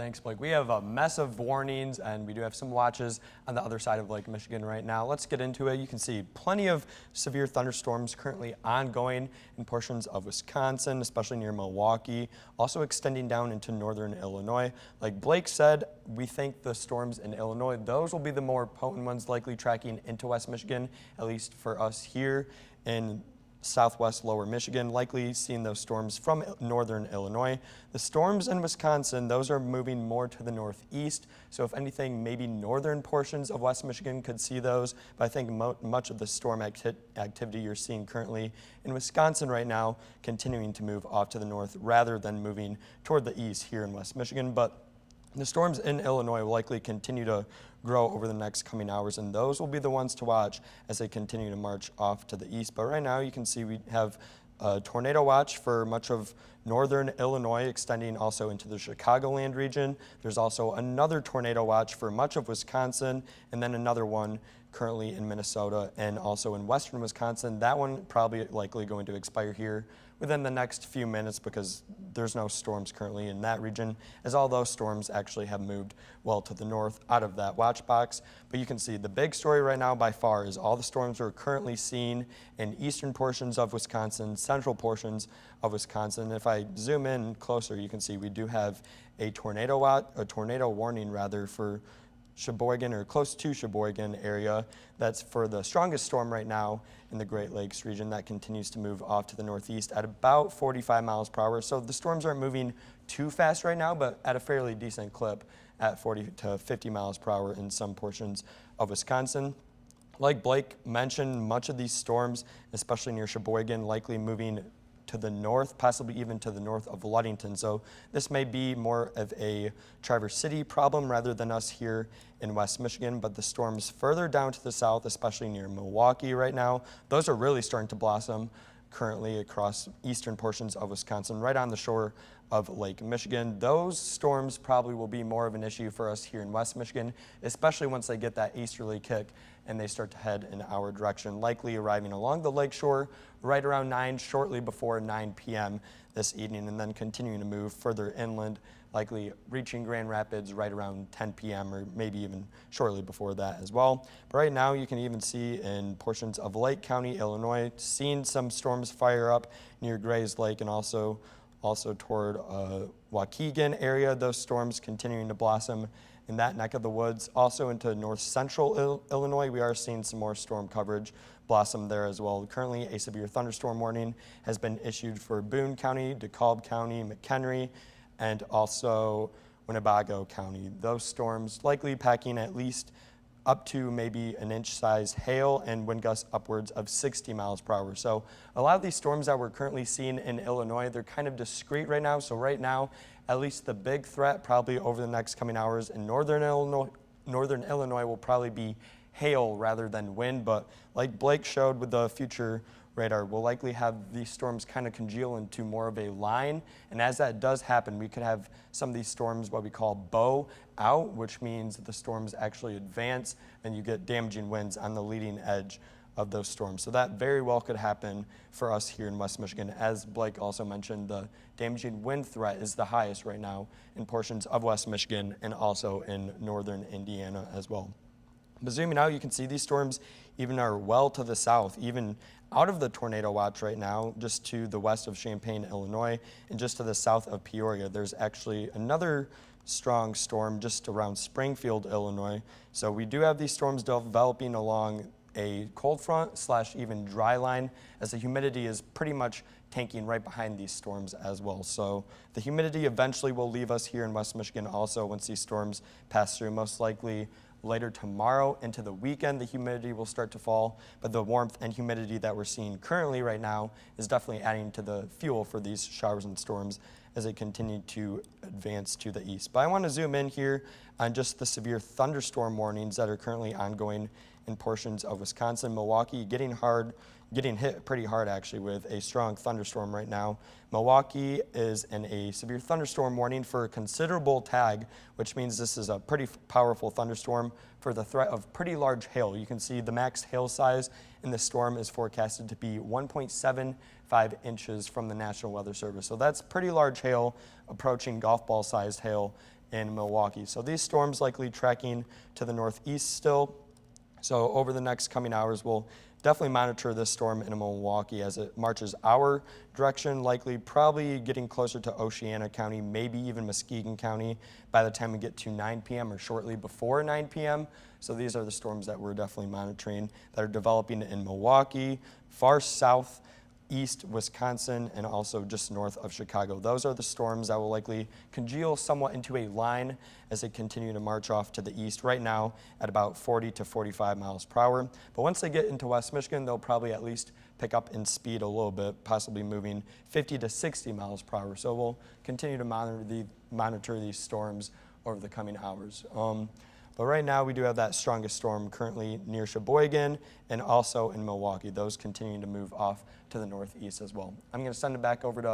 Thanks, Blake. We have a mess of warnings, and we do have some watches on the other side of Lake Michigan right now. Let's get into it. You can see plenty of severe thunderstorms currently ongoing in portions of Wisconsin, especially near Milwaukee, also extending down into northern Illinois. Like Blake said, we think the storms in Illinois, those will be the more potent ones, likely tracking into West Michigan, at least for us here in southwest lower Michigan, likely seeing those storms from northern Illinois. The storms in Wisconsin, those are moving more to the northeast, so if anything, maybe northern portions of West Michigan could see those, but I think much of the storm activity you're seeing currently in Wisconsin right now continuing to move off to the north rather than moving toward the east here in West Michigan. But the storms in Illinois will likely continue to grow over the next coming hours, and those will be the ones to watch as they continue to march off to the east. But right now you can see we have a tornado watch for much of northern Illinois, extending also into the Chicagoland region. There's also another tornado watch for much of Wisconsin, and then another one currently in Minnesota and also in western Wisconsin. That one probably likely going to expire here within the next few minutes because there's no storms currently in that region, as all those storms actually have moved well to the north out of that watch box. But you can see the big story right now by far is all the storms we're currently seeing in eastern portions of Wisconsin, central portions of Wisconsin. If I zoom in closer, you can see we do have a tornado warning rather for Sheboygan or close to Sheboygan area. That's for the strongest storm right now in the Great Lakes region that continues to move off to the northeast at about 45 miles per hour. So the storms aren't moving too fast right now, but at a fairly decent clip at 40 to 50 miles per hour in some portions of Wisconsin. Like Blake mentioned, much of these storms, especially near Sheboygan, likely moving to the north, possibly even to the north of Ludington. So this may be more of a Traverse City problem rather than us here in West Michigan, but the storms further down to the south, especially near Milwaukee right now, those are really starting to blossom currently across eastern portions of Wisconsin, right on the shore of Lake Michigan. Those storms probably will be more of an issue for us here in West Michigan, especially once they get that easterly kick and they start to head in our direction, likely arriving along the lakeshore right around 9, shortly before 9 p.m. this evening, and then continuing to move further inland, likely reaching Grand Rapids right around 10 p.m. or maybe even shortly before that as well. But right now you can even see in portions of Lake County, Illinois, seeing some storms fire up near Grays Lake and also toward Waukegan area. Those storms continuing to blossom in that neck of the woods. Also into north central Illinois, we are seeing some more storm coverage blossom there as well. Currently, a severe thunderstorm warning has been issued for Boone County, DeKalb County, McHenry, and also Winnebago County. Those storms likely packing at least up to maybe an inch size hail and wind gusts upwards of 60 miles per hour. So a lot of these storms that we're currently seeing in Illinois, they're kind of discrete right now. So right now, at least the big threat probably over the next coming hours in northern Illinois will probably be hail rather than wind. But like Blake showed with the future radar, we'll likely have these storms kind of congeal into more of a line. And as that does happen, we could have some of these storms what we call bow out, which means the storms actually advance and you get damaging winds on the leading edge of those storms. So that very well could happen for us here in West Michigan. As Blake also mentioned, the damaging wind threat is the highest right now in portions of West Michigan and also in northern Indiana as well. But zooming out, you can see these storms even are well to the south, even out of the tornado watch right now, just to the west of Champaign, Illinois, and just to the south of Peoria. There's actually another strong storm just around Springfield, Illinois. So we do have these storms developing along a cold front / even dry line, as the humidity is pretty much tanking right behind these storms as well. So the humidity eventually will leave us here in West Michigan also once these storms pass through, most likely later tomorrow into the weekend. The humidity will start to fall, but the warmth and humidity that we're seeing currently right now is definitely adding to the fuel for these showers and storms as they continue to advance to the east. But I want to zoom in here on just the severe thunderstorm warnings that are currently ongoing in portions of Wisconsin. Milwaukee getting hit pretty hard actually with a strong thunderstorm right now. Milwaukee is in a severe thunderstorm warning for a considerable tag, which means this is a pretty powerful thunderstorm for the threat of pretty large hail. You can see the max hail size in the storm is forecasted to be 1.75 inches from the National Weather Service. So that's pretty large hail, approaching golf ball sized hail in Milwaukee. So these storms likely tracking to the northeast still. So over the next coming hours, we'll definitely monitor this storm in Milwaukee as it marches our direction, likely probably getting closer to Oceana County, maybe even Muskegon County by the time we get to 9 p.m. or shortly before 9 p.m. So these are the storms that we're definitely monitoring that are developing in Milwaukee, far south, east Wisconsin, and also just north of Chicago. Those are the storms that will likely congeal somewhat into a line as they continue to march off to the east right now at about 40 to 45 miles per hour. But once they get into West Michigan, they'll probably at least pick up in speed a little bit, possibly moving 50 to 60 miles per hour. So we'll continue to monitor these storms over the coming hours. But right now we do have that strongest storm currently near Sheboygan and also in Milwaukee. Those continuing to move off to the northeast as well. I'm going to send it back over to